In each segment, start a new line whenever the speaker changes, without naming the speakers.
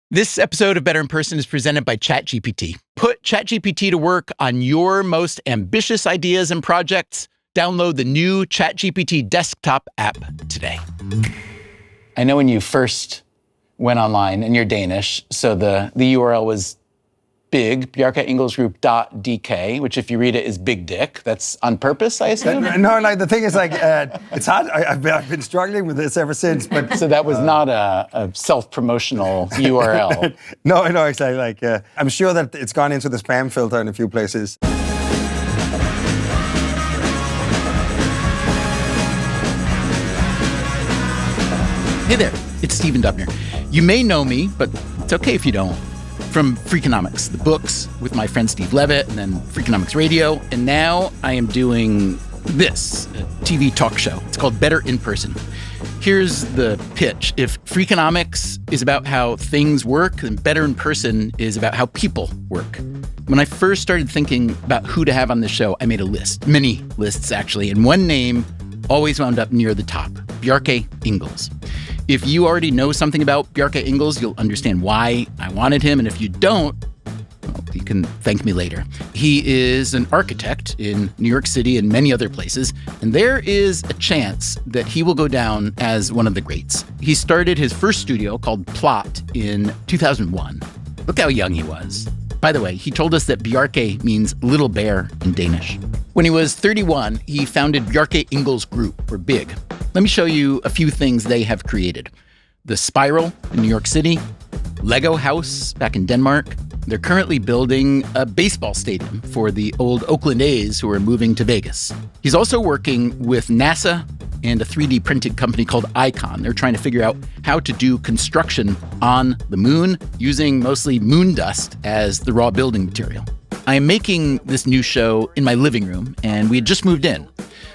This episode of Better in Person is presented by ChatGPT. Put ChatGPT to work on your most ambitious ideas and projects. Download the new ChatGPT desktop app today. I know when you first went online, and you're Danish, so the URL was big, Bjarke Ingels Group.dk, which if you read it is big dick. That's on purpose, I assume?
No, like the thing is like, it's hard. I've been struggling with this ever since. But
so that was not a self-promotional URL.
No, exactly. Like, I'm sure that it's gone into the spam filter in a few places.
Hey there, it's Stephen Dubner. You may know me, but it's okay if you don't. From Freakonomics, the books with my friend Steve Levitt, and then Freakonomics Radio. And now I am doing this, a TV talk show. It's called Better in Person. Here's the pitch. If Freakonomics is about how things work, then Better in Person is about how people work. When I first started thinking about who to have on the show, I made a list, many lists actually, and one name always wound up near the top, Bjarke Ingels. If you already know something about Bjarke Ingels, you'll understand why I wanted him. And if you don't, well, you can thank me later. He is an architect in New York City and many other places. And there is a chance that he will go down as one of the greats. He started his first studio called Plot in 2001. Look how young he was. By the way, he told us that Bjarke means little bear in Danish. When he was 31, he founded Bjarke Ingels Group, or BIG. Let me show you a few things they have created. The Spiral in New York City, Lego House back in Denmark. They're currently building a baseball stadium for the old Oakland A's who are moving to Vegas. He's also working with NASA and a 3D printed company called Icon. They're trying to figure out how to do construction on the moon using mostly moon dust as the raw building material. I am making this new show in my living room, and we had just moved in.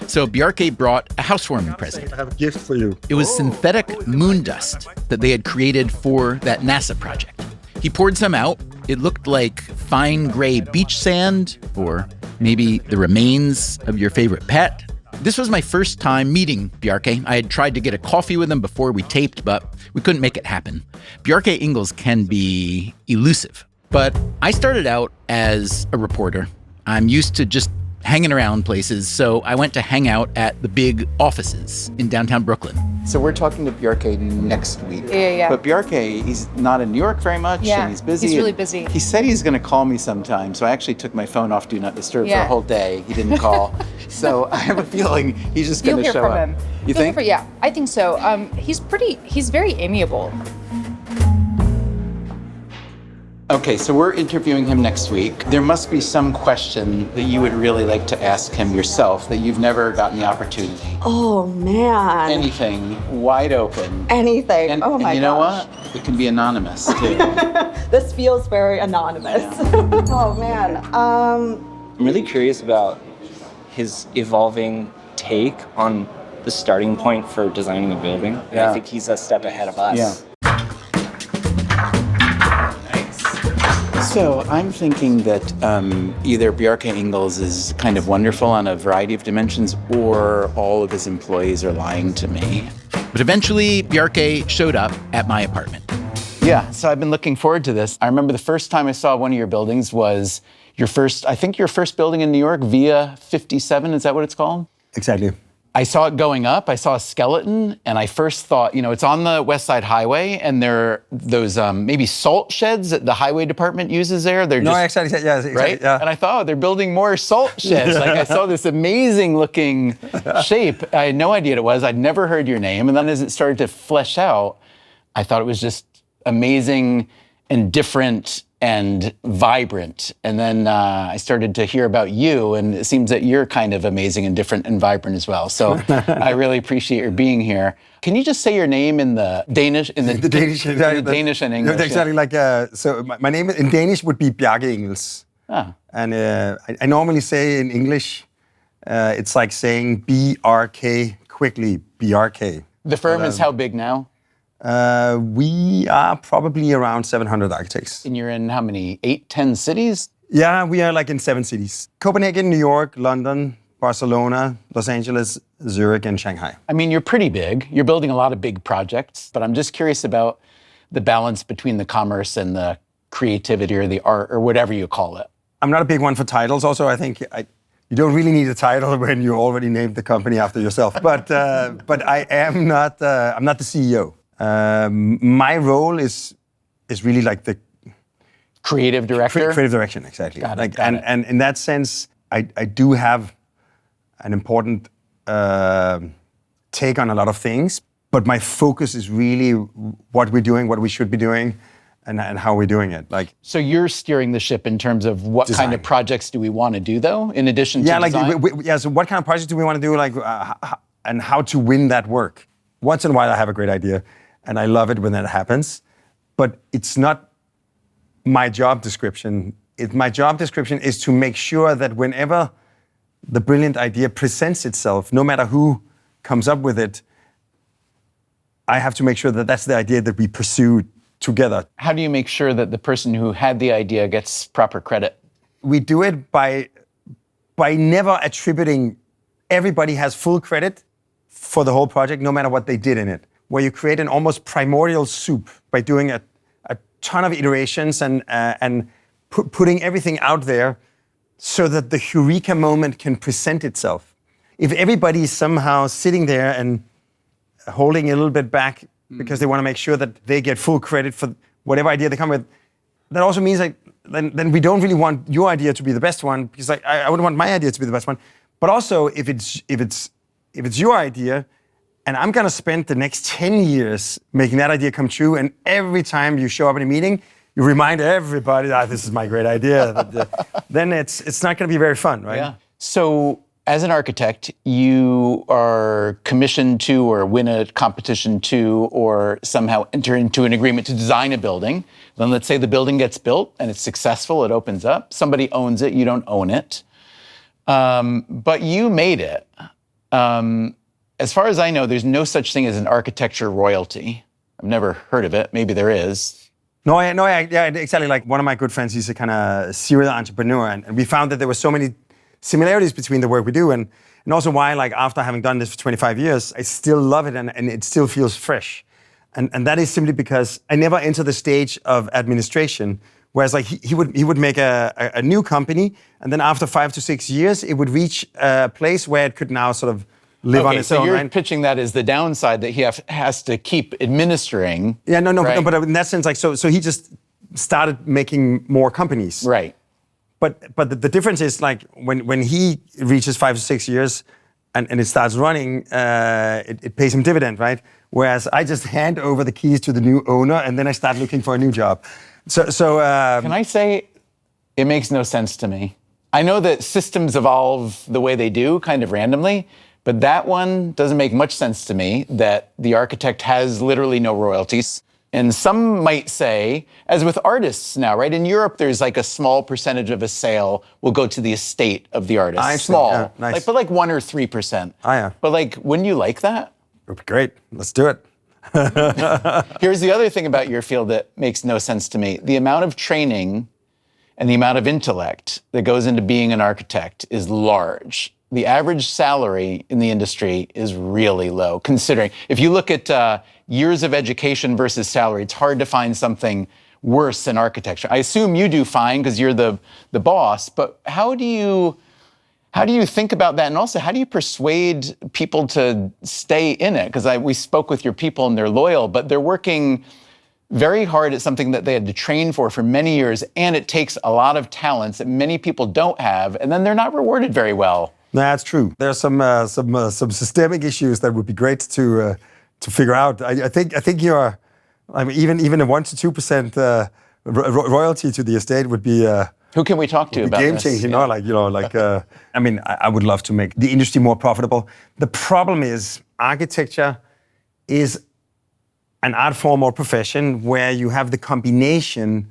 So Bjarke brought a housewarming present.
I have a gift for you.
It was synthetic moon dust that they had created for that NASA project. He poured some out. It looked like fine gray beach sand, or maybe the remains of your favorite pet. This was my first time meeting Bjarke. I had tried to get a coffee with him before we taped, but we couldn't make it happen. Bjarke Ingels can be elusive. But I started out as a reporter. I'm used to just hanging around places, so I went to hang out at the big offices in downtown Brooklyn. So we're talking to Bjarke next week.
Yeah.
But Bjarke, he's not in New York very much, and he's busy.
He's really busy.
He said he's going to call me sometime, so I actually took my phone off Do Not Disturb for a whole day. He didn't call. So I have a feeling he's just going to show up.
You'll hear from him.
You think?
Yeah, I think so. He's very amiable.
Okay, so we're interviewing him next week. There must be some question that you would really like to ask him yourself that you've never gotten the opportunity.
Oh, man.
Anything, wide open.
Anything.
And
oh, my gosh.
You know what? It can be anonymous, too.
This feels very anonymous. Yeah. Oh, man.
I'm really curious about his evolving take on the starting point for designing a building. And I think he's a step ahead of us.
Yeah. So I'm thinking that either Bjarke Ingels is kind of wonderful on a variety of dimensions, or all of his employees are lying to me. But eventually, Bjarke showed up at my apartment. Yeah, so I've been looking forward to this. I remember the first time I saw one of your buildings was your first building in New York, Via 57, is that what it's called?
Exactly.
I saw it going up, I saw a skeleton, and I first thought, it's on the West Side Highway, and there are those maybe salt sheds that the highway department uses there. They're
Exactly,
right?
Yeah.
And I thought, they're building more salt sheds. Like I saw this amazing looking shape. I had no idea what it was. I'd never heard your name. And then as it started to flesh out, I thought it was just amazing and different and vibrant. And then I started to hear about you, and it seems that you're kind of amazing and different and vibrant as well. So I really appreciate your being here. Can you just say your name in the Danish?
The Danish, exactly.
Danish and English.
No, exactly. So my name in Danish would be Bjarke Ingels. And I normally say in English, it's like saying BRK quickly, Bjarke.
The firm is how big now?
We are probably around 700 architects.
And you're in how many? 8, 10 cities?
Yeah, we are like in 7 cities. Copenhagen, New York, London, Barcelona, Los Angeles, Zurich, and Shanghai.
I mean, you're pretty big. You're building a lot of big projects, but I'm just curious about the balance between the commerce and the creativity or the art or whatever you call it?
I'm not a big one for titles. Also, I think you don't really need a title when you already named the company after yourself. But I am not. I'm not the CEO. My role is really like the
creative director.
Creative direction, exactly.
Got it.
And in that sense, I do have an important take on a lot of things. But my focus is really what we're doing, what we should be doing, and how we're doing it. Like,
so you're steering the ship in terms of what
design.
kind of projects do we want to do, though, in addition to design?
So what kind of projects do we want to do, like, and how to win that work? Once in a while, I have a great idea, and I love it when that happens. But it's not my job description. My job description is to make sure that whenever the brilliant idea presents itself, no matter who comes up with it, I have to make sure that that's the idea that we pursue together.
How do you make sure that the person who had the idea gets proper credit?
We do it by never attributing. Everybody has full credit for the whole project, no matter what they did in it. Where you create an almost primordial soup by doing a ton of iterations and putting everything out there so that the eureka moment can present itself. If everybody is somehow sitting there and holding a little bit back because they want to make sure that they get full credit for whatever idea they come with, that also means like then we don't really want your idea to be the best one, because like I would want my idea to be the best one. But also if it's your idea, and I'm gonna spend the next 10 years making that idea come true, and every time you show up in a meeting, you remind everybody that this is my great idea, then it's not gonna be very fun, right?
Yeah. So as an architect, you are commissioned to or win a competition to or somehow enter into an agreement to design a building. Then let's say the building gets built and it's successful, it opens up. Somebody owns it, you don't own it. But you made it. As far as I know, there's no such thing as an architecture royalty. I've never heard of it. Maybe there is.
Yeah, exactly. Like one of my good friends, he's a kind of serial entrepreneur, and we found that there were so many similarities between the work we do, and also why, like, after having done this for 25 years, I still love it and it still feels fresh. And that is simply because I never enter the stage of administration, whereas like he would make a new company, and then after 5 to 6 years, it would reach a place where it could now sort of live on its own.
So you're
right?
pitching that as the downside, that he has to keep administering.
Yeah, no,
right?
but in that sense, like, so he just started making more companies.
Right.
But the difference is, like, when he reaches 5 to 6 years and it starts running, it pays him dividend, right? Whereas I just hand over the keys to the new owner and then I start looking for a new job. So
Can I say, it makes no sense to me. I know that systems evolve the way they do, kind of randomly, but that one doesn't make much sense to me, that the architect has literally no royalties. And some might say, as with artists now, right? In Europe, there's like a small percentage of a sale will go to the estate of the artist. Small,
yeah, nice.
but like 1 or 3%.
Yeah.
But like, wouldn't you like that?
It would be great. Let's do it.
Here's the other thing about your field that makes no sense to me. The amount of training and the amount of intellect that goes into being an architect is large. The average salary in the industry is really low, considering if you look at years of education versus salary, it's hard to find something worse than architecture. I assume you do fine because you're the boss, but how do you think about that? And also, how do you persuade people to stay in it? Because we spoke with your people and they're loyal, but they're working very hard at something that they had to train for many years, and it takes a lot of talents that many people don't have, and then they're not rewarded very well.
That's true. There's some systemic issues that would be great to figure out. I think you're, I mean, even a 1 to 2% royalty to the estate would be.
Who can we talk to about
game
this?
changing? Yeah. I mean, I would love to make the industry more profitable. The problem is architecture is an art form or profession where you have the combination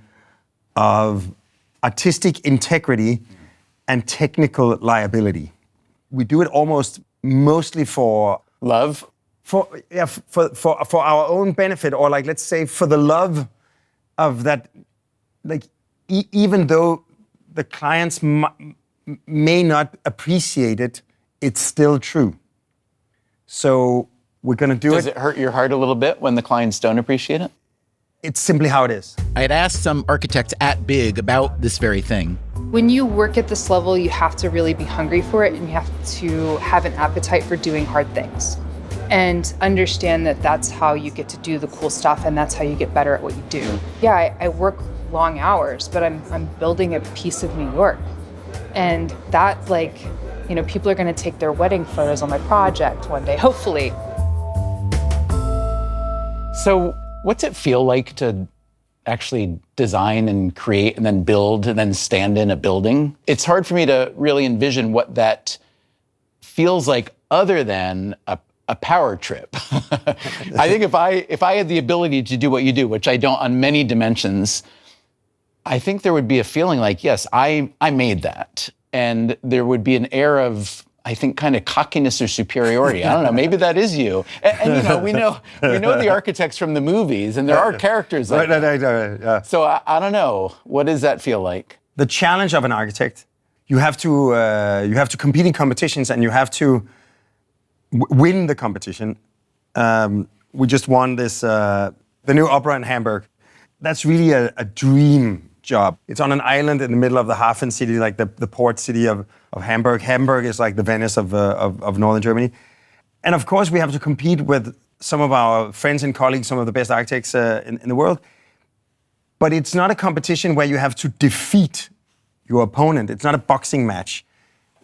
of artistic integrity and technical liability. We do it mostly for
love,
for our own benefit, or like, let's say, for the love of that. Like, even though the clients may not appreciate it, it's still true. So we're going to do it.
Does it hurt your heart a little bit when the clients don't appreciate it?
it's simply how it is.
I had asked some architects at Big about this very thing.
When you work at this level, you have to really be hungry for it, and you have to have an appetite for doing hard things. And understand that that's how you get to do the cool stuff, and that's how you get better at what you do. Yeah, I work long hours, but I'm building a piece of New York. And that, people are gonna take their wedding photos on my project one day, hopefully.
So what's it feel like to actually design and create and then build and then stand in a building? It's hard for me to really envision what that feels like other than a power trip. I think if I had the ability to do what you do, which I don't on many dimensions, I think there would be a feeling like, yes, I made that. And there would be an air of, I think, kind of cockiness or superiority. I don't know, maybe that is you. And we know the architects from the movies, and there are characters like that.
Right.
So I don't know, what does that feel like?
The challenge of an architect, you have to compete in competitions, and you have to win the competition. We just won the new opera in Hamburg. That's really a dream job. It's on an island in the middle of the Hafen city, like the port city of Hamburg. Hamburg is like the Venice of northern Germany. And of course, we have to compete with some of our friends and colleagues, some of the best architects in the world. But it's not a competition where you have to defeat your opponent. It's not a boxing match.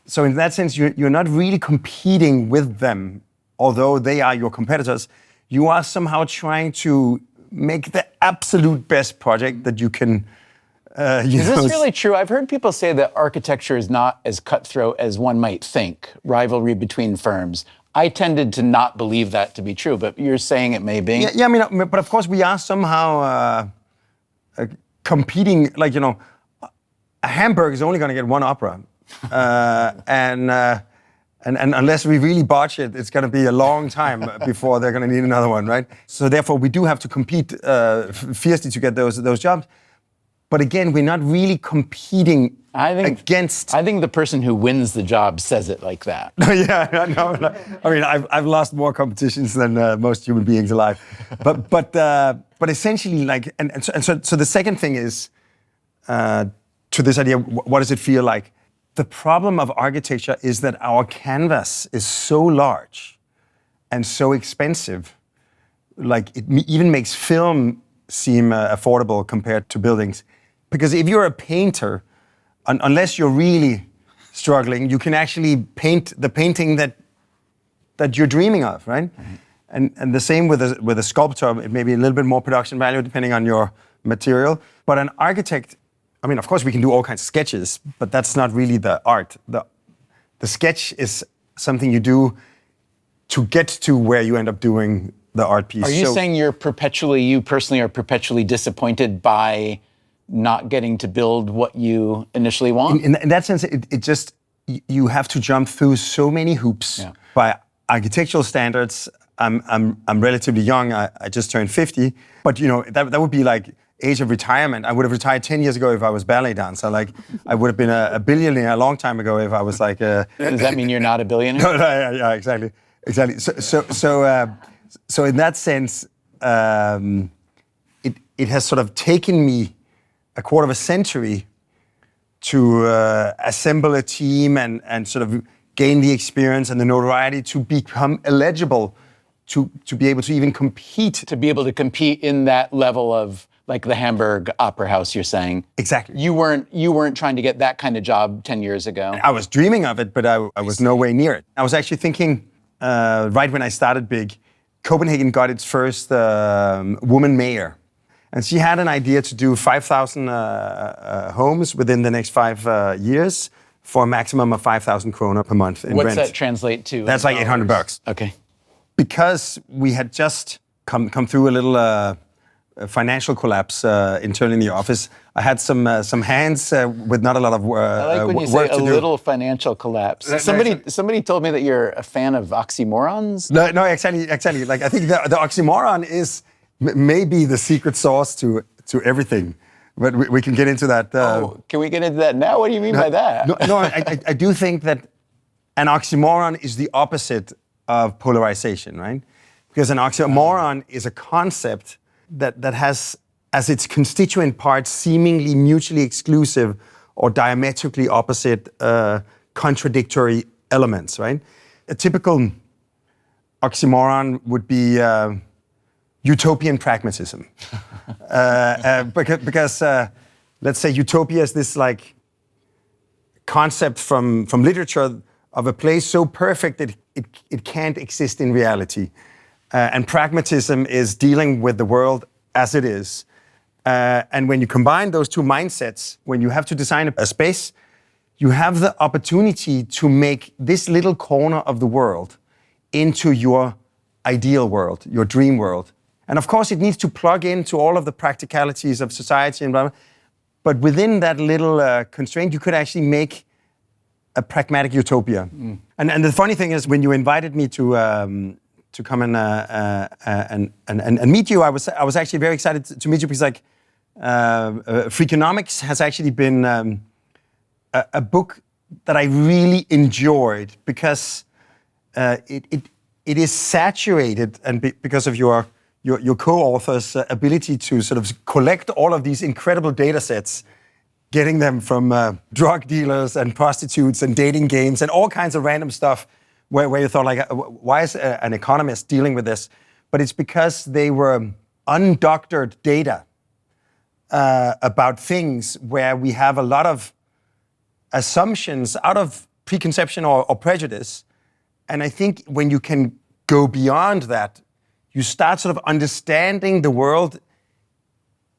So in that sense, you're not really competing with them, although they are your competitors. You are somehow trying to make the absolute best project that you can.
Is this really true? I've heard people say that architecture is not as cutthroat as one might think, rivalry between firms. I tended to not believe that to be true, but you're saying it may be.
Yeah, I mean, but of course we are somehow competing. Hamburg is only going to get one opera. And unless we really botch it, it's going to be a long time before they're going to need another one, right? So therefore, we do have to compete fiercely to get those jobs. But again, we're not really competing against.
I think the person who wins the job says it like that.
Yeah, no. I mean, I've lost more competitions than most human beings alive. But essentially, so the second thing is to this idea: what does it feel like? The problem of architecture is that our canvas is so large and so expensive, like it even makes film seem affordable compared to buildings. Because if you're a painter, unless you're really struggling, you can actually paint the painting that you're dreaming of, right? Mm-hmm. And the same with a sculptor. It may be a little bit more production value depending on your material. But an architect, I mean, of course, we can do all kinds of sketches, but that's not really the art. The sketch is something you do to get to where you end up doing the art piece.
Are you saying you personally are perpetually disappointed by not getting to build what you initially want?
In that sense, it just, you have to jump through so many hoops. Yeah. By architectural standards. I'm relatively young. I just turned 50, but that would be like age of retirement. I would have retired 10 years ago if I was ballet dancer. Like, I would have been a billionaire a long time ago if I was like. Does
that mean you're not a billionaire?
No, yeah, exactly. So in that sense, it has sort of taken me a quarter of a century to assemble a team and sort of gain the experience and the notoriety to become eligible to be able to even compete.
To be able to compete in that level of, like, the Hamburg Opera House, you're saying.
Exactly.
You weren't trying to get that kind of job 10 years ago.
I was dreaming of it, but I was nowhere near it. I was actually thinking, right when I started Big, Copenhagen got its first woman mayor. And she had an idea to do 5,000 homes within the next 5 years for a maximum of 5,000 kroner per month in rent.
What's that translate to?
That's like $800.
Okay.
Because we had just come through a little financial collapse internally in the office, I had some hands with not a lot of work to do.
I like when you say a little financial collapse. Somebody told me that you're a fan of oxymorons.
No, exactly. Like, I think the oxymoron is maybe the secret sauce to everything. But we can get into that.
Can we get into that now? What do you mean by that?
No, I do think that an oxymoron is the opposite of polarization, right? Because an oxymoron is a concept that has as its constituent parts seemingly mutually exclusive or diametrically opposite contradictory elements, right? A typical oxymoron would be utopian pragmatism. Because let's say utopia is this like concept from literature of a place so perfect that it can't exist in reality. And pragmatism is dealing with the world as it is. And when you combine those two mindsets, when you have to design a space, you have the opportunity to make this little corner of the world into your ideal world, your dream world. And of course, it needs to plug into all of the practicalities of society and blah, blah. But within that little constraint, you could actually make a pragmatic utopia. Mm. And the funny thing is, when you invited me to come and meet you, I was actually very excited to meet you because like Freakonomics has actually been a book that I really enjoyed because it is saturated, and because of your co-author's ability to sort of collect all of these incredible data sets, getting them from drug dealers and prostitutes and dating games and all kinds of random stuff where you thought, like, why is an economist dealing with this? But it's because they were undoctored data about things where we have a lot of assumptions out of preconception or prejudice. And I think when you can go beyond that, you start sort of understanding the world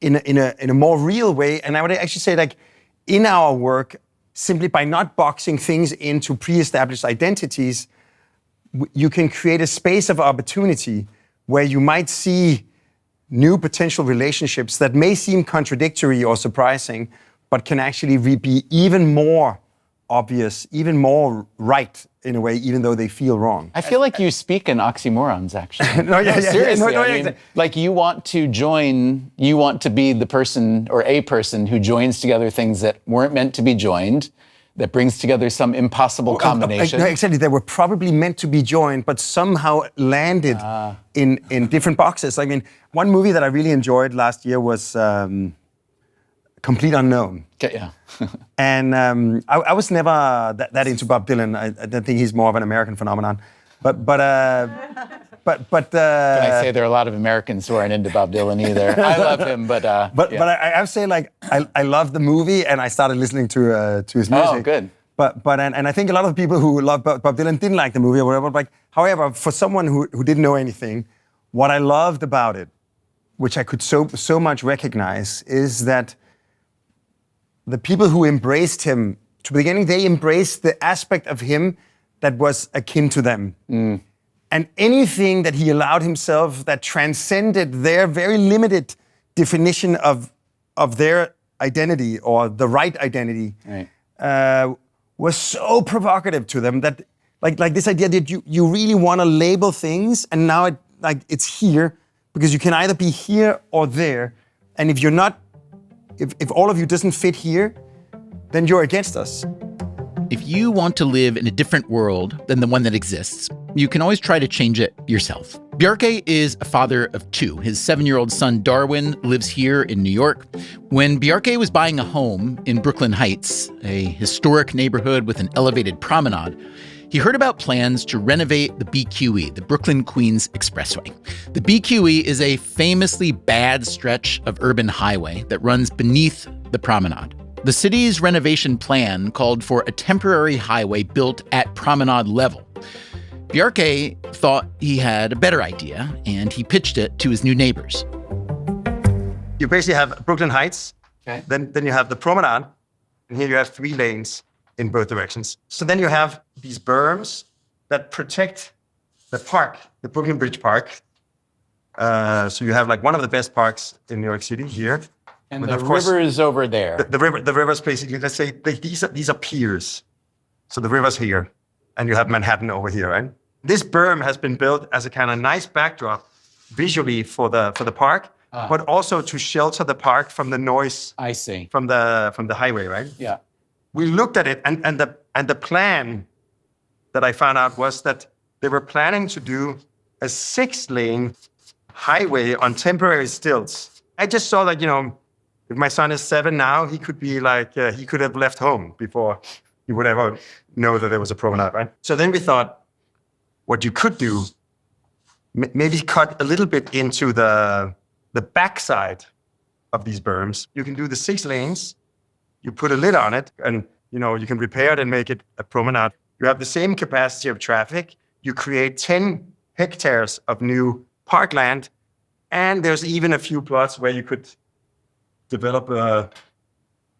in a more real way. And I would actually say, like, in our work, simply by not boxing things into pre-established identities, you can create a space of opportunity where you might see new potential relationships that may seem contradictory or surprising, but can actually be even more obvious, even more right in a way, even though they feel wrong.
I feel like you speak in oxymorons, actually. Seriously. I mean, like you want to be the person or a person who joins together things that weren't meant to be joined, that brings together some impossible combination.
No, exactly. They were probably meant to be joined, but somehow landed in different boxes. I mean, one movie that I really enjoyed last year was Complete Unknown.
Okay, yeah.
And I was never that into Bob Dylan. I don't think he's more of an American phenomenon. But Can
I say there are a lot of Americans who aren't into Bob Dylan either? I love him, but
I would say, like, I love the movie, and I started listening to his music.
Oh, good.
But I think a lot of the people who love Bob Dylan didn't like the movie or whatever. Like, however, for someone who didn't know anything, what I loved about it, which I could so much recognize, is that the people who embraced him, to the beginning, they embraced the aspect of him that was akin to them. Mm. And anything that he allowed himself that transcended their very limited definition of their identity or the right identity, right, was so provocative to them that, like this idea that you really want to label things, and now it's here because you can either be here or there, and if you're not, if all of you doesn't fit here, then you're against us.
If you want to live in a different world than the one that exists, you can always try to change it yourself. Bjarke is a father of two. His 7-year-old son, Darwin, lives here in New York. When Bjarke was buying a home in Brooklyn Heights, a historic neighborhood with an elevated promenade, he heard about plans to renovate the BQE, the Brooklyn Queens Expressway. The BQE is a famously bad stretch of urban highway that runs beneath the promenade. The city's renovation plan called for a temporary highway built at promenade level. Bjarke thought he had a better idea, and he pitched it to his new neighbors.
You basically have Brooklyn Heights,
okay.
Then you have the promenade, and here you have 3 lanes in both directions. So then you have these berms that protect the park, the Brooklyn Bridge Park. So you have like one of the best parks in New York City here.
And the river is over there.
The river's basically, let's say, these are piers. So the river's here, and you have Manhattan over here, right? This berm has been built as a kind of nice backdrop visually for the park, but also to shelter the park from the noise.
I see.
From the highway, right?
Yeah.
We looked at it, and the plan that I found out was that they were planning to do a 6-lane highway on temporary stilts. I just saw that, if my son is 7 now, he could be like, he could have left home before he would ever know that there was a promenade, right? So then we thought, what you could do, maybe cut a little bit into the backside of these berms. You can do the 6 lanes, you put a lid on it, and you can repair it and make it a promenade. You have the same capacity of traffic. You create 10 hectares of new parkland, and there's even a few plots where you could develop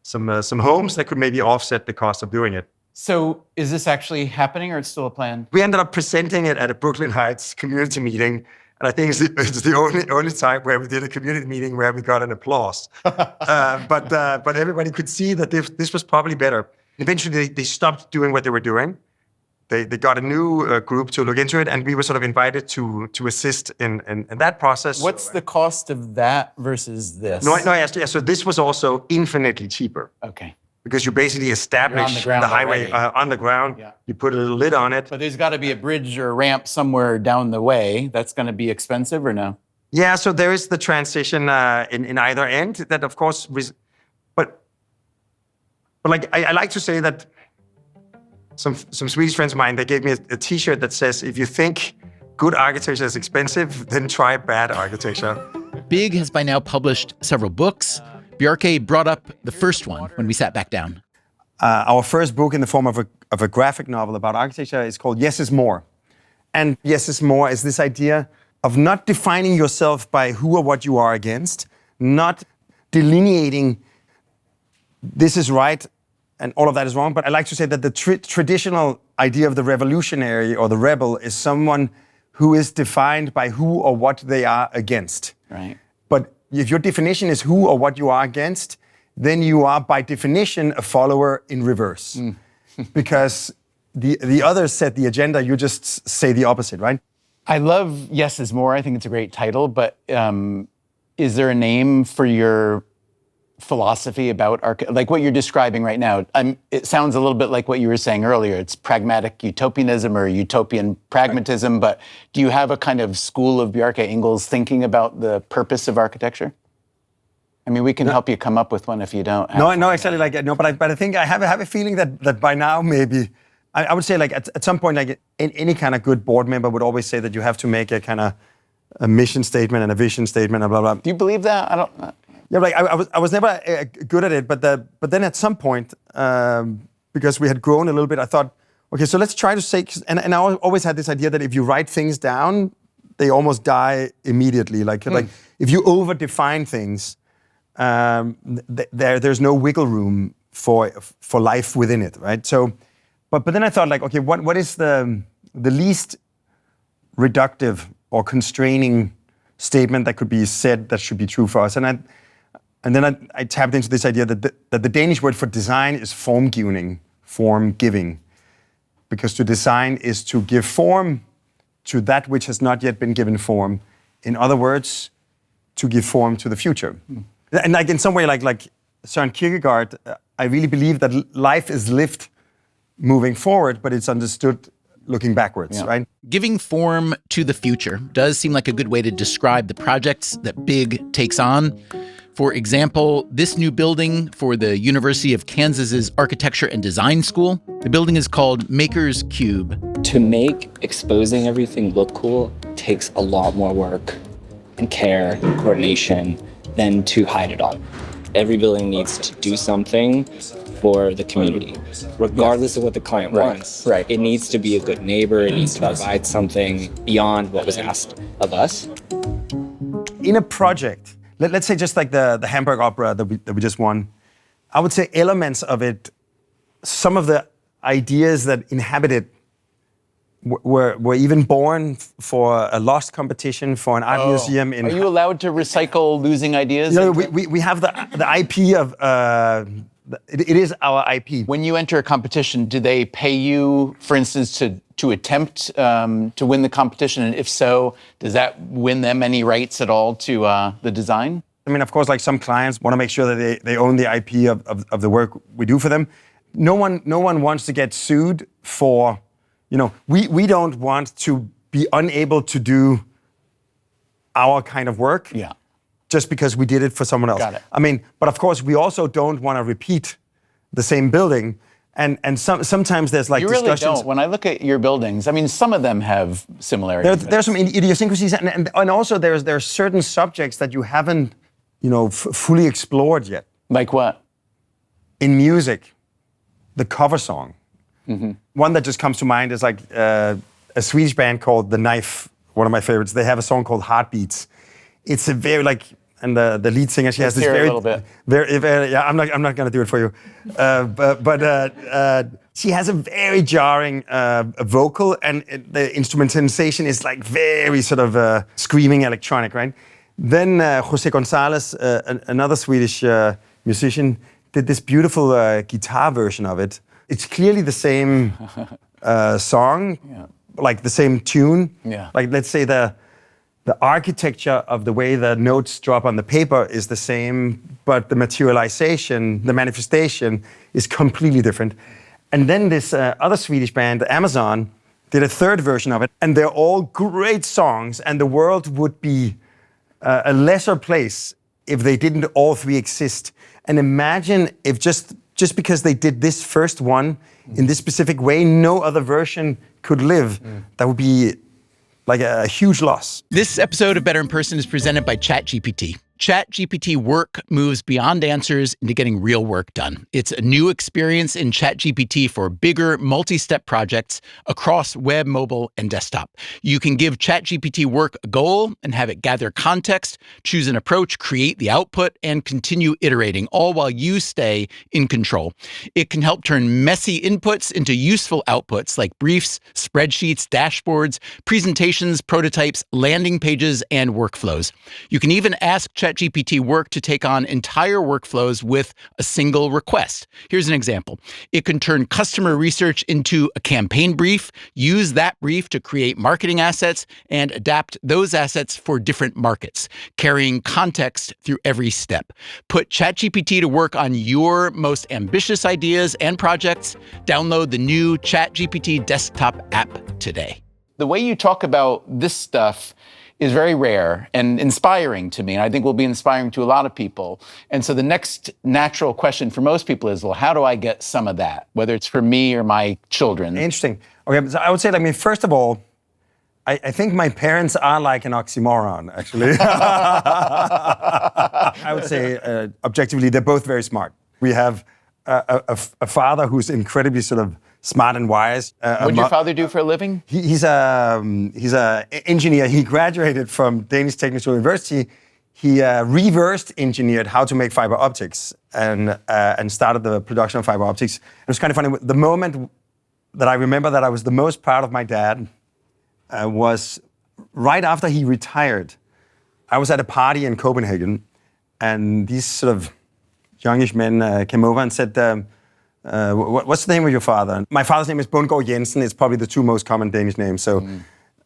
some homes that could maybe offset the cost of doing it.
So is this actually happening, or it's still a plan?
We ended up presenting it at a Brooklyn Heights community meeting, and I think it's the only time where we did a community meeting where we got an applause. But everybody could see that this was probably better. Eventually, they stopped doing what they were doing. They got a new group to look into it, and we were sort of invited to assist in that process.
What's the cost of that versus this?
So this was also infinitely cheaper.
Okay.
Because you basically establish the highway on the ground. Yeah. You put a little lid on it.
But there's got to be a bridge or a ramp somewhere down the way. That's going to be expensive, or no?
Yeah, so there is the transition in either end that, of course, but like I like to say that some Swedish friends of mine, they gave me a T-shirt that says, if you think good architecture is expensive, then try bad architecture.
Big has by now published several books. Bjarke brought up the first one when we sat back down.
Our first book in the form of a graphic novel about architecture is called Yes is More. And Yes is More is this idea of not defining yourself by who or what you are against, not delineating this is right and all of that is wrong. But I like to say that the traditional idea of the revolutionary or the rebel is someone who is defined by who or what they are against.
Right.
But if your definition is who or what you are against, then you are by definition a follower in reverse. Because the others set the agenda, you just say the opposite, right?
I love Yes is More. I think it's a great title, but is there a name for your philosophy about like what you're describing right now? It sounds a little bit like what you were saying earlier. It's pragmatic utopianism or utopian pragmatism, right. But do you have a kind of school of Bjarke Ingels thinking about the purpose of architecture? I mean, we can help you come up with one if you don't.
No, exactly. But I think I have a feeling that by now maybe I would say like at some point like any kind of good board member would always say that you have to make a kind of a mission statement and a vision statement and blah blah.
Do you believe that? I don't.
Yeah, like I was never good at it, but then at some point, because we had grown a little bit, I thought, okay, so let's try to say, and I always had this idea that if you write things down, they almost die immediately. Like if you over-define things, there's no wiggle room for life within it, right? So, but then I thought like, okay, what is the least reductive or constraining statement that could be said that should be true for us? And then I tapped into this idea that the Danish word for design is formgivning, form giving. Because to design is to give form to that which has not yet been given form. In other words, to give form to the future. And like in some way, like Søren Kierkegaard, I really believe that life is lived moving forward, but it's understood looking backwards, right?
Giving form to the future does seem like a good way to describe the projects that Big takes on. For example, this new building for the University of Kansas's Architecture and Design School. The building is called Maker's Cube.
To make exposing everything look cool takes a lot more work and care and coordination than to hide it all. Every building needs to do something for the community, regardless of what the client wants.
Right.
It needs to be a good neighbor. It needs to provide something beyond what was asked of us.
In a project, let's say just like the Hamburg Opera that we just won, I would say elements of it, some of the ideas that inhabit it were even born for a lost competition for an art museum.
Are you allowed to recycle losing ideas?
No, we have the IP of, it is our IP.
When you enter a competition, do they pay you, for instance, to attempt to win the competition? And if so, does that win them any rights at all to the design?
I mean, of course, like some clients want to make sure that they own the IP of the work we do for them. No one wants to get sued for, we don't want to be unable to do our kind of work.
Yeah.
just because we did it for someone else.
Got it.
I mean, but of course, we also don't want to repeat the same building. And sometimes there's like
You really
discussions.
don't. When I look at your buildings, I mean, some of them have similarities.
There's some idiosyncrasies, and also there are certain subjects that you haven't, fully explored yet.
Like what?
In music, the cover song. Mm-hmm. One that just comes to mind is like a Swedish band called The Knife, one of my favorites. They have a song called Heartbeats. It's a very and the lead singer, she has this very,
a little bit.
very, yeah. I'm not going to do it for you, but she has a very jarring vocal, and the instrumentalization is like very sort of screaming electronic, right? Then Jose Gonzalez, another Swedish musician, did this beautiful guitar version of it. It's clearly the same song, like the same tune.
Yeah.
Like let's say the architecture of the way the notes drop on the paper is the same, but the materialization, the manifestation is completely different. And then this other Swedish band, Amazon, did a third version of it, and they're all great songs, and the world would be a lesser place if they didn't all three exist. And imagine if just because they did this first one in this specific way, no other version could live. That would be like a huge loss.
This episode of Better in Person is presented by ChatGPT. ChatGPT Work moves beyond answers into getting real work done. It's a new experience in ChatGPT for bigger, multi-step projects across web, mobile, and desktop. You can give ChatGPT Work a goal and have it gather context, choose an approach, create the output, and continue iterating, all while you stay in control. It can help turn messy inputs into useful outputs like briefs, spreadsheets, dashboards, presentations, prototypes, landing pages, and workflows. You can even ask ChatGPT Work to take on entire workflows with a single request. Here's an example. It can turn customer research into a campaign brief, use that brief to create marketing assets, and adapt those assets for different markets, carrying context through every step. Put ChatGPT to work on your most ambitious ideas and projects. Download the new ChatGPT desktop app today. The way you talk about this stuff is very rare and inspiring to me, and I think will be inspiring to a lot of people. And so the next natural question for most people is, well, how do I get some of that, whether it's for me or my children?
Interesting. Okay, so I would say, first of all, I think my parents are like an oxymoron, actually. I would say, objectively, they're both very smart. We have a father who's incredibly sort of smart and wise.
What did your father do for a living?
He's an engineer. He graduated from Danish Technical University. He reversed engineered how to make fiber optics and started the production of fiber optics. It was kind of funny. The moment that I remember that I was the most proud of my dad was right after he retired. I was at a party in Copenhagen, and these sort of youngish men came over and said, what's the name of your father? My father's name is Bundgaard Jensen. It's probably the two most common Danish names. So,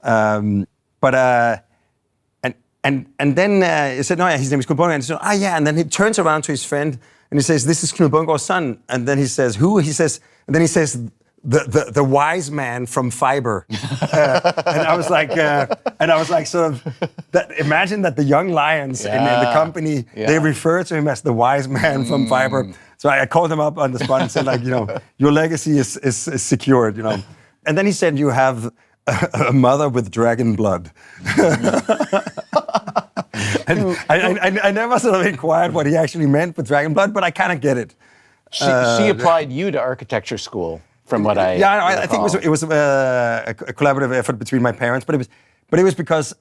and then he said, no, yeah, his name is Knud Bundgaard. And he said, yeah. And then he turns around to his friend and he says, this is Knud Bundgaard's son. And then he says, who? He says, and then he says, the wise man from fiber. And I was like, sort of, imagine that the young lions in the company, they refer to him as the wise man from fiber. So I called him up on the spot and said, your legacy is secured, And then he said, you have a mother with dragon blood. And I never sort of inquired what he actually meant with dragon blood, but I kind of get it.
She applied you to architecture school, from what I
I think it was a collaborative effort between my parents, but it was because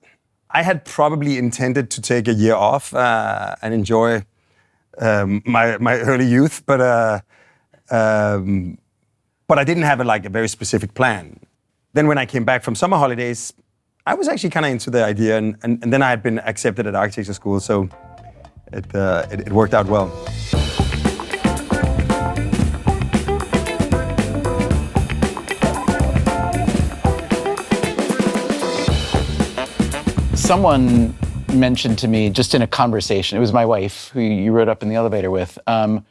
I had probably intended to take a year off and enjoy my early youth, but I didn't have a very specific plan. Then when I came back from summer holidays, I was actually kind of into the idea, and then I had been accepted at architecture school, so it worked out well.
Someone mentioned to me just in a conversation, it was my wife who you rode up in the elevator with, and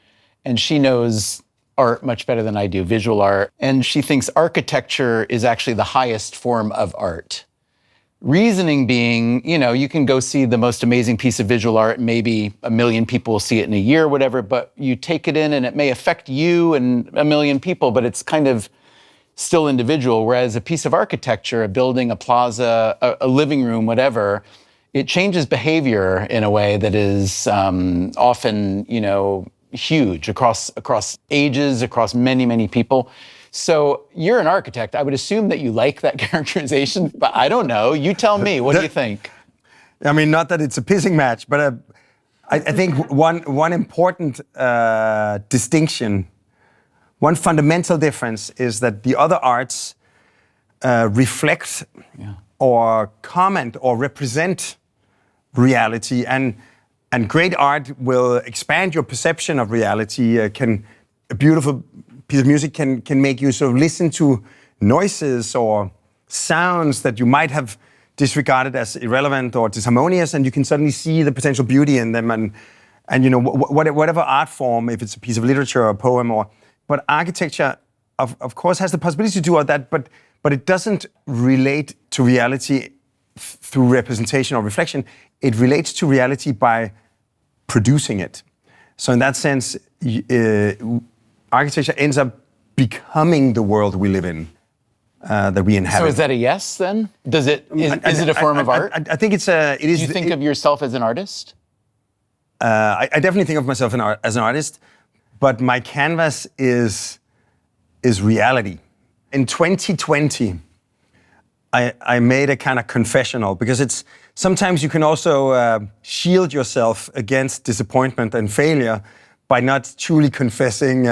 she knows art much better than I do, visual art, and she thinks architecture is actually the highest form of art. Reasoning being, you can go see the most amazing piece of visual art, maybe 1 million people will see it in a year, whatever, but you take it in and it may affect you and 1 million people, but it's kind of still individual. Whereas a piece of architecture, a building, a plaza, a living room, whatever, it changes behavior in a way that is often, huge across ages, across many, many people. So you're an architect. I would assume that you like that characterization, but I don't know. You tell me. What do you think?
I mean, not that it's a pissing match, but I think one important distinction, one fundamental difference is that the other arts reflect or comment or represent reality, and great art will expand your perception of reality. A beautiful piece of music can make you sort of listen to noises or sounds that you might have disregarded as irrelevant or disharmonious, and you can suddenly see the potential beauty in them. And whatever art form, if it's a piece of literature or a poem, but architecture, of course, has the possibility to do all that, but it doesn't relate to reality through representation or reflection. It relates to reality by producing it. So in that sense, architecture ends up becoming the world we live in, that we inhabit.
So is that a yes then? Is it a form of art?
I think it is.
Do you think of yourself as an artist?
I definitely think of myself as an artist, but my canvas is reality. In 2020, I made a kind of confessional, because sometimes you can also shield yourself against disappointment and failure by not truly confessing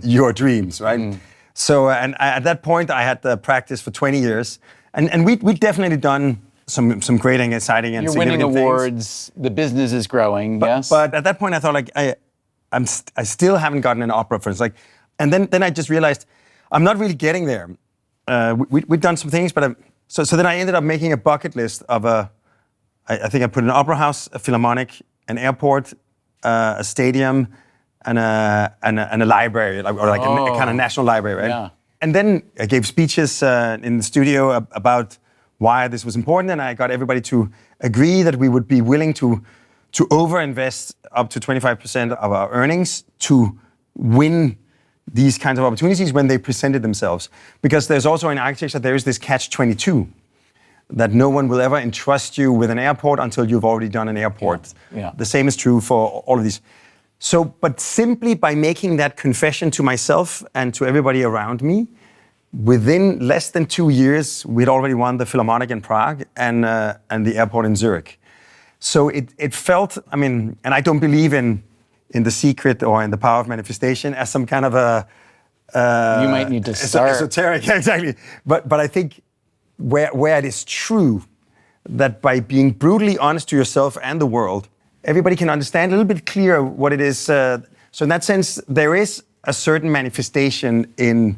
your dreams, right? So, and at that point, I had practiced for 20 years, and we'd definitely done some great and exciting and significant things.
You're winning awards, the business is growing, yes?
But at that point, I thought, I still haven't gotten an opera, for instance. And then I just realized, I'm not really getting there. We'd done some things, but so then I ended up making a bucket list of I think I put an opera house, a philharmonic, an airport, a stadium, and a library, a kind of national library, right?
Yeah.
And then I gave speeches in the studio about why this was important, and I got everybody to agree that we would be willing to overinvest up to 25% of our earnings to win these kinds of opportunities when they presented themselves. Because there's also in architecture, there is this catch-22, that no one will ever entrust you with an airport until you've already done an airport.
Yeah.
The same is true for all of these. So, but simply by making that confession to myself and to everybody around me, within less than 2 years, we'd already won the Philharmonic in Prague and the airport in Zurich. So it felt, and I don't believe in the secret or in the power of manifestation as some kind of a...
you might need to start.
Esoteric, yeah, exactly. But I think where it is true that by being brutally honest to yourself and the world, everybody can understand a little bit clearer what it is. So in that sense, there is a certain manifestation in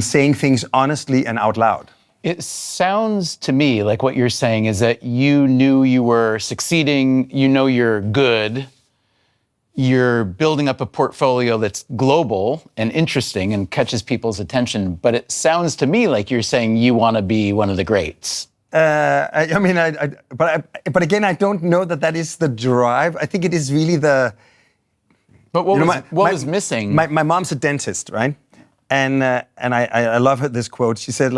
saying things honestly and out loud.
It sounds to me like what you're saying is that you knew you were succeeding, you know you're good, you're building up a portfolio that's global and interesting and catches people's attention, but it sounds to me like you're saying you want to be one of the greats.
But again, I don't know that is the drive. I think it is really the...
But what was missing?
My mom's a dentist, right? And I love this quote. She said,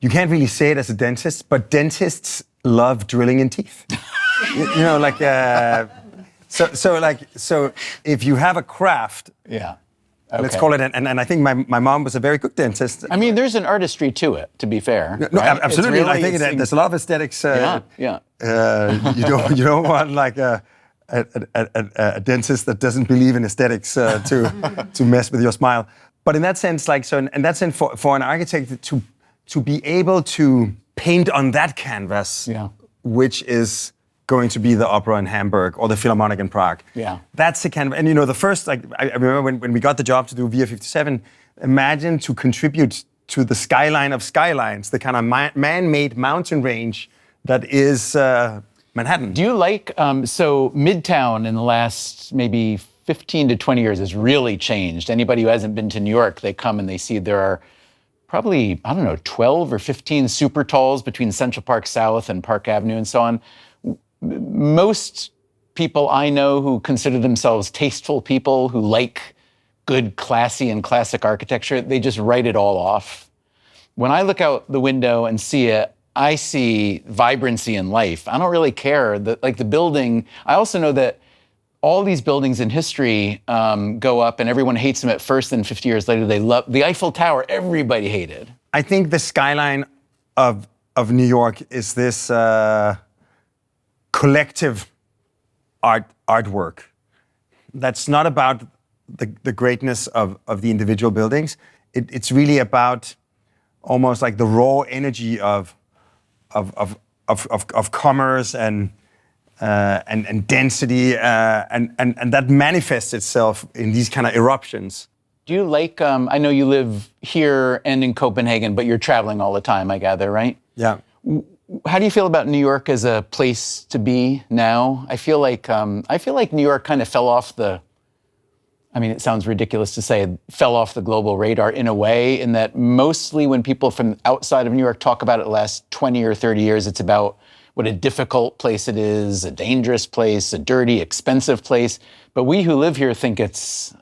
you can't really say it as a dentist, but dentists love drilling in teeth. So if you have a craft,
yeah, okay.
Let's call it, and I think my mom was a very good dentist.
There's an artistry to it, to be fair.
No,
right?
absolutely. I think there's a lot of aesthetics.
Yeah.
You don't want a dentist that doesn't believe in aesthetics to mess with your smile. But in that sense, for an architect to be able to paint on that canvas, which is going to be the opera in Hamburg or the Philharmonic in Prague.
Yeah.
That's the canvas. And the first, I remember when we got the job to do Via 57, imagine to contribute to the skyline of skylines, the kind of man-made mountain range that is Manhattan.
Do you like, so Midtown in the last maybe 15 to 20 years has really changed. Anybody who hasn't been to New York, they come and they see there are probably, I don't know, 12 or 15 super talls between Central Park South and Park Avenue and so on. Most people I know who consider themselves tasteful people, who like good, classy and classic architecture, they just write it all off. When I look out the window and see it, I see vibrancy and life. I don't really care. Like the building, I also know that all these buildings in history go up and everyone hates them at first, and 50 years later they love. The Eiffel Tower, everybody hated.
I think the skyline of New York is this collective artwork. That's not about the greatness of the individual buildings. It's really about almost like the raw energy of commerce and density, and that manifests itself in these kind of eruptions.
Do you like, I know you live here and in Copenhagen, but you're traveling all the time, I gather, right?
Yeah.
How do you feel about New York as a place to be now? I feel like New York kind of fell off the, I mean, it sounds ridiculous to say, fell off the global radar in a way, in that mostly when people from outside of New York talk about it the last 20 or 30 years, it's about what a difficult place it is, a dangerous place, a dirty, expensive place. But we who live here think it's,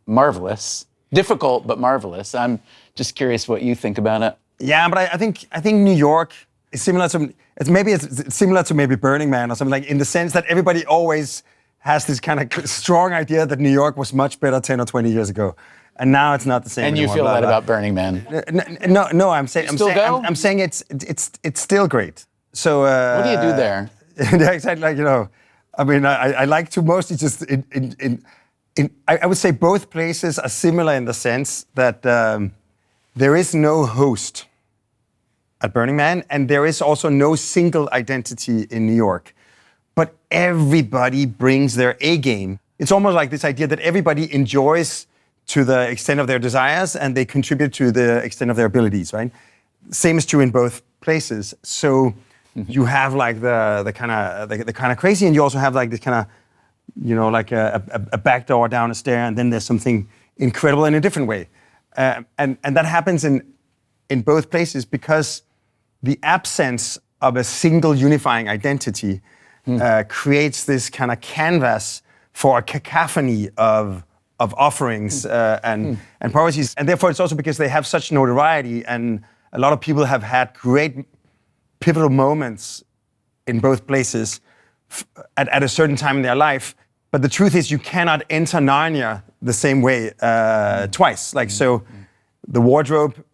marvelous. Difficult, but marvelous. I'm just curious what you think about it.
Yeah, but I think New York is similar to, it's similar to maybe Burning Man or something, like in the sense that everybody always has this kind of strong idea that New York was much better 10 or 20 years ago. And now it's not the same
and
anymore.
You feel that about Burning Man?
No, I'm saying it's still great. So
what do you do there?
Yeah, exactly. Like, I like to mostly just I would say both places are similar in the sense that there is no host at Burning Man, and there is also no single identity in New York. But everybody brings their A game. It's almost like this idea that everybody enjoys to the extent of their desires, and they contribute to the extent of their abilities, right? Same is true in both places. So you have like the kind of crazy, and you also have like this kind of, like a back door down a stair, and then there's something incredible in a different way. And that happens in both places because the absence of a single unifying identity creates this kind of canvas for a cacophony of offerings and priorities. And therefore, it's also because they have such notoriety, and a lot of people have had great pivotal moments in both places at a certain time in their life. But the truth is, you cannot enter Narnia the same way twice. Like, so the wardrobe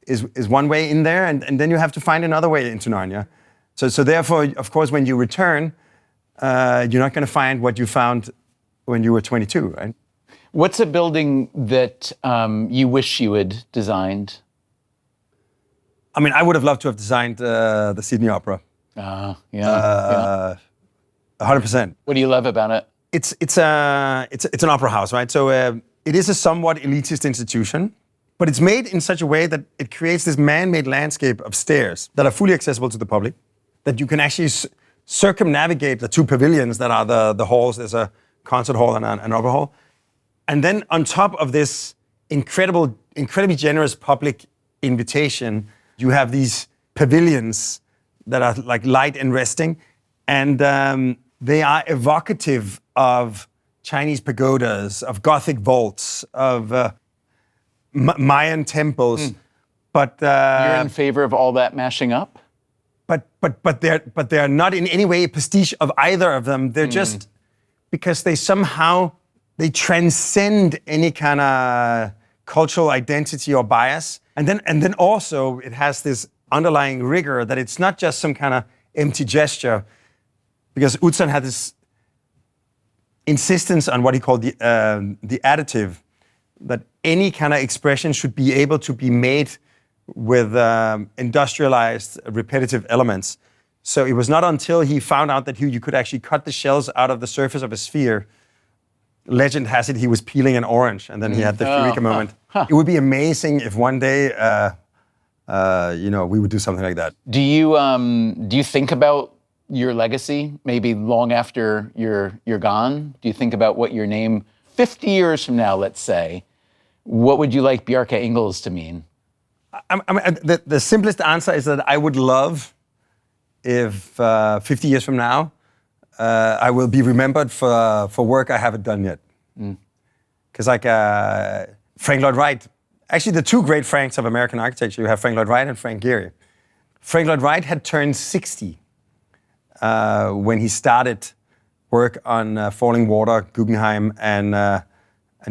is one way in there, and then you have to find another way into Narnia. So therefore, of course, when you return, you're not going to find what you found when you were 22, right?
What's a building that you wish you had designed?
I mean, I would have loved to have designed the Sydney Opera. 100%.
What do you love about it?
It's an opera house, right? So it is a somewhat elitist institution, but it's made in such a way that it creates this man-made landscape of stairs that are fully accessible to the public, that you can actually circumnavigate the two pavilions that are the halls. There's a concert hall and an opera hall. And then on top of this incredibly generous public invitation, you have these pavilions that are like light and resting, and they are evocative of Chinese pagodas, of Gothic vaults, of Mayan temples. But
you're in favor of all that mashing up?
But they're not in any way a pastiche of either of them. They're just because they transcend any kind of cultural identity or bias. And then also it has this underlying rigor that it's not just some kind of empty gesture, because Utzon had this insistence on what he called the additive, that any kind of expression should be able to be made with industrialized, repetitive elements. So it was not until he found out that you could actually cut the shells out of the surface of a sphere. Legend has it he was peeling an orange, and then he had the eureka moment. It would be amazing if one day, we would do something like that.
Do you think about your legacy, maybe long after you're gone? Do you think about what your name, 50 years from now, let's say, what would you like Bjarke Ingels to mean?
The simplest answer is that I would love if 50 years from now, I will be remembered for work I haven't done yet. Because Frank Lloyd Wright, actually the two great Franks of American architecture, you have Frank Lloyd Wright and Frank Gehry. Frank Lloyd Wright had turned 60 when he started work on Falling Water, Guggenheim, and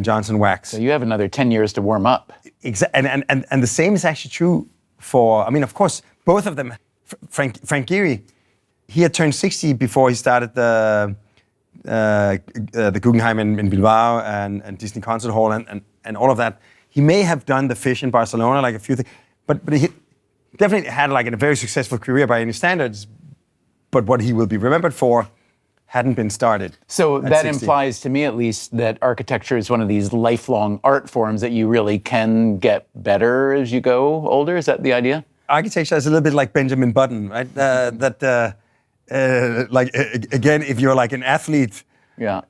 Johnson Wax.
So you have another 10 years to warm up.
And the same is actually true for, of course, both of them. Frank Gehry, he had turned 60 before he started the Guggenheim in Bilbao and Disney Concert Hall and all of that. He may have done the Fish in Barcelona, like a few things, but he definitely had like a very successful career by any standards. But what he will be remembered for hadn't been started.
So that
60.
implies to me, at least, that architecture is one of these lifelong art forms that you really can get better as you go older. Is that the idea?
Architecture is a little bit like Benjamin Button, right? Again, if you're like an athlete,
Yeah.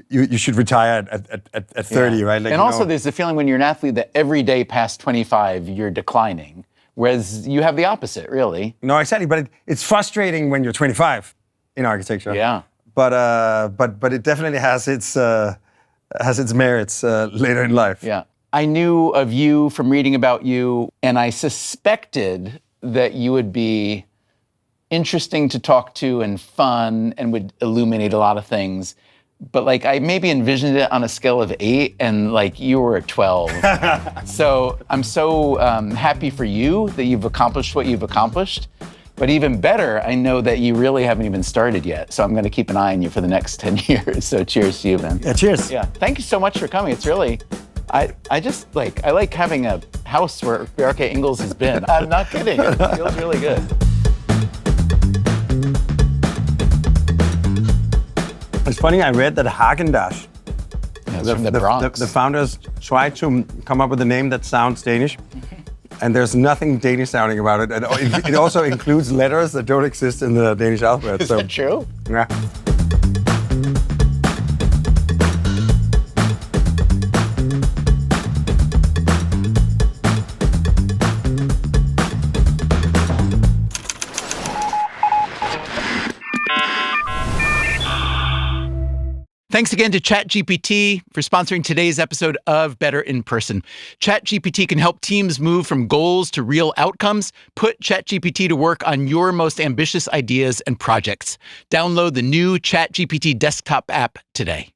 you should retire at 30, right? Like,
and also there's the feeling when you're an athlete that every day past 25, you're declining. Whereas you have the opposite, really.
No, exactly. But it's frustrating when you're 25 in architecture.
Yeah.
But it definitely has its merits later in life.
Yeah. I knew of you from reading about you, and I suspected that you would be interesting to talk to and fun and would illuminate a lot of things. But like I maybe envisioned it on a scale of 8 and like you were a 12. So I'm so happy for you that you've accomplished what you've accomplished. But even better, I know that you really haven't even started yet. So I'm going to keep an eye on you for the next 10 years. So cheers to you, man.
Yeah, cheers.
Yeah. Thank you so much for coming. It's really, I like having a house where Bjarke Ingels has been. I'm not kidding. It feels really good.
It's funny, I read that Haagen-Dazs,
From the Bronx.
the founders tried to come up with a name that sounds Danish, and there's nothing Danish sounding about it. And it also includes letters that don't exist in the Danish alphabet.
Is that true?
Yeah.
Thanks again to ChatGPT for sponsoring today's episode of Better in Person. ChatGPT can help teams move from goals to real outcomes. Put ChatGPT to work on your most ambitious ideas and projects. Download the new ChatGPT desktop app today.